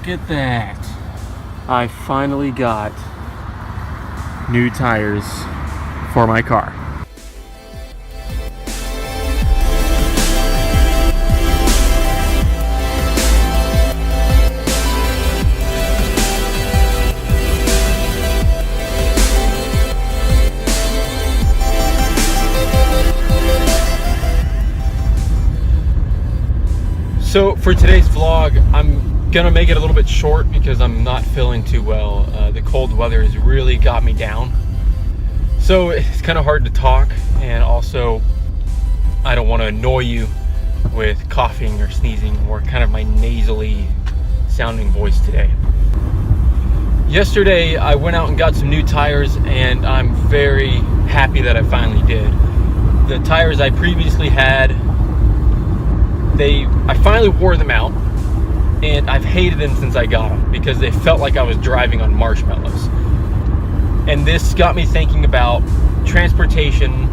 Look at that. I finally got new tires for my car. So for today's vlog, I'm gonna make it a little bit short because I'm not feeling too well. The cold weather has really got me down. So it's kind of hard to talk, and also I don't want to annoy you with coughing or sneezing or kind of my nasally sounding voice today. Yesterday I went out and got some new tires, and I'm very happy that I finally did. The tires I previously had, I finally wore them out, and I've hated them since I got them because they felt like I was driving on marshmallows. And this got me thinking about transportation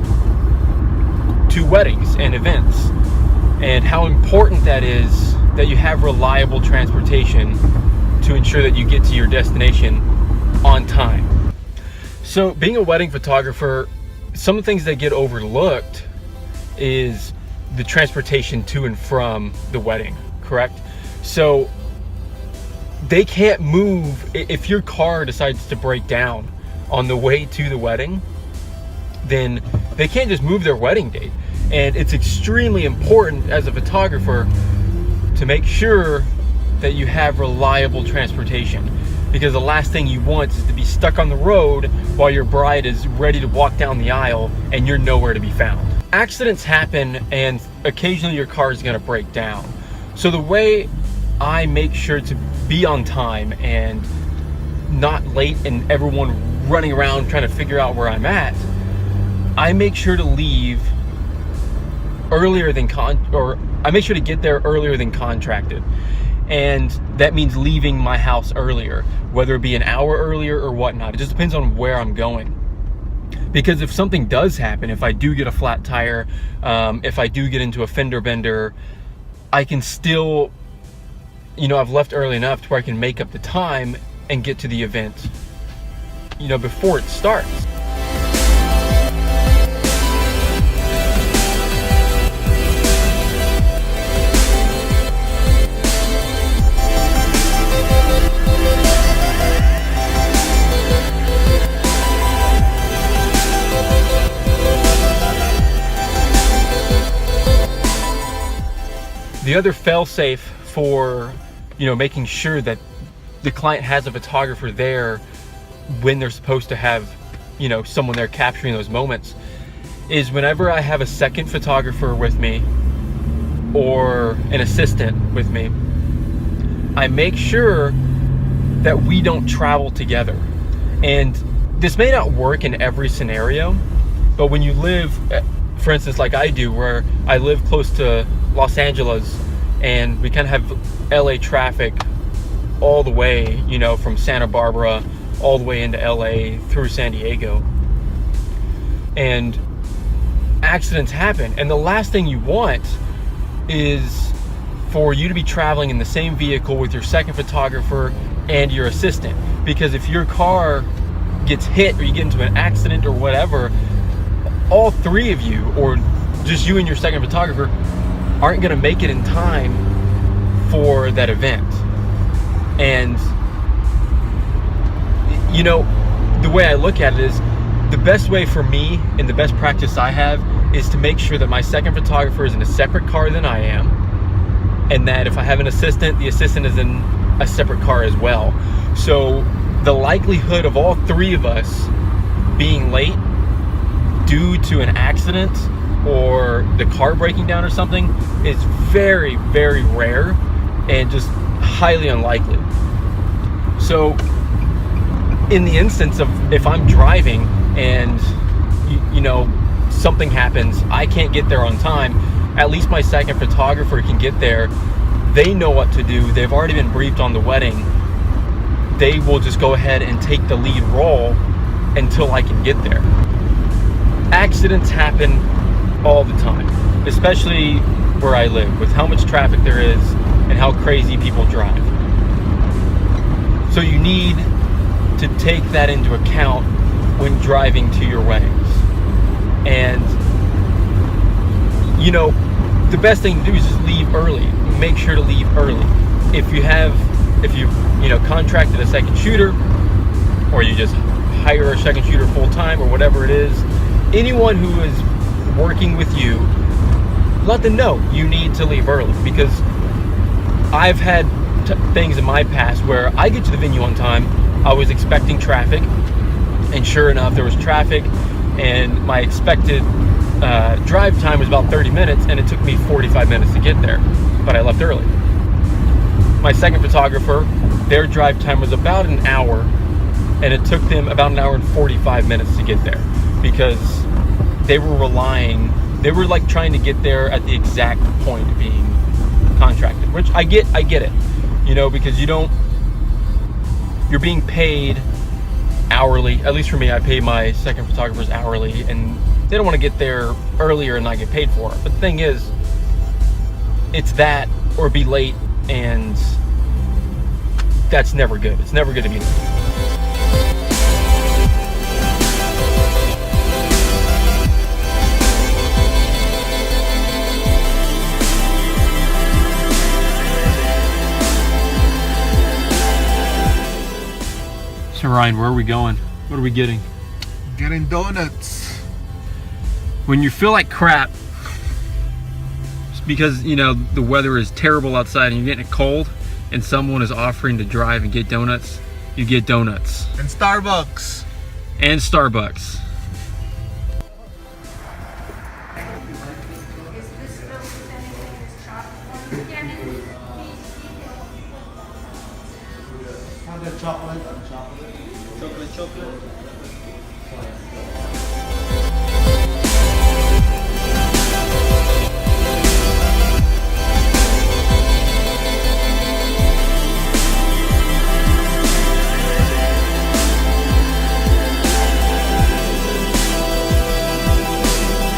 to weddings and events, and how important that is that you have reliable transportation to ensure that you get to your destination on time. So being a wedding photographer, some of the things that get overlooked is the transportation to and from the wedding, correct? So they can't move. If your car decides to break down on the way to the wedding, then they can't just move their wedding date. And it's extremely important as a photographer to make sure that you have reliable transportation, because the last thing you want is to be stuck on the road while your bride is ready to walk down the aisle and you're nowhere to be found. Accidents happen, and occasionally your car is going to break down. So the way I make sure to be on time and not late and everyone running around trying to figure out where I'm at, I make sure to leave earlier than I make sure to get there earlier than contracted. And that means leaving my house earlier, whether it be an hour earlier or whatnot. It just depends on where I'm going. Because if something does happen, if I do get a flat tire, if I do get into a fender bender, I can still, I've left early enough to where I can make up the time and get to the event, before it starts. The other fail-safe for, making sure that the client has a photographer there when they're supposed to have, someone there capturing those moments, is whenever I have a second photographer with me or an assistant with me, I make sure that we don't travel together. And this may not work in every scenario, but when you live, for instance, like I do, where I live close to Los Angeles, and we kind of have LA traffic all the way, from Santa Barbara all the way into LA through San Diego. And accidents happen, and the last thing you want is for you to be traveling in the same vehicle with your second photographer and your assistant. Because if your car gets hit or you get into an accident or whatever, all three of you, or just you and your second photographer, aren't going to make it in time for that event. And the way I look at it is, the best way for me and the best practice I have is to make sure that my second photographer is in a separate car than I am, and that if I have an assistant, the assistant is in a separate car as well. So the likelihood of all three of us being late due to an accident or the car breaking down or something is very, very rare and just highly unlikely. So in the instance of if I'm driving and something happens, I can't get there on time, at least my second photographer can get there. They know what to do. They've already been briefed on the wedding. They will just go ahead and take the lead role until I can get there. Accidents happen all the time, especially where I live, with how much traffic there is and how crazy people drive. So you need to take that into account when driving to your weddings. And, you know, the best thing to do is just leave early. Make sure to leave early. If you contracted a second shooter, or you just hire a second shooter full time, or whatever it is, anyone who is working with you, let them know you need to leave early. Because I've had things in my past where I get to the venue on time, I was expecting traffic, and sure enough, there was traffic, and my expected drive time was about 30 minutes, and it took me 45 minutes to get there, but I left early. My second photographer, their drive time was about an hour, and it took them about an hour and 45 minutes to get there, because they were like trying to get there at the exact point of being contracted, which I get it, you know, because you're being paid hourly. At least for me, I pay my second photographers hourly, and they don't want to get there earlier and not get paid for it. But the thing is, it's that or be late, and that's never good. It's never good to be late. So Ryan, where are we going? What are we getting? Getting donuts. When you feel like crap, it's because, you know, the weather is terrible outside and you're getting it cold, and someone is offering to drive and get donuts, you get donuts. And Starbucks. And Starbucks. Chocolate.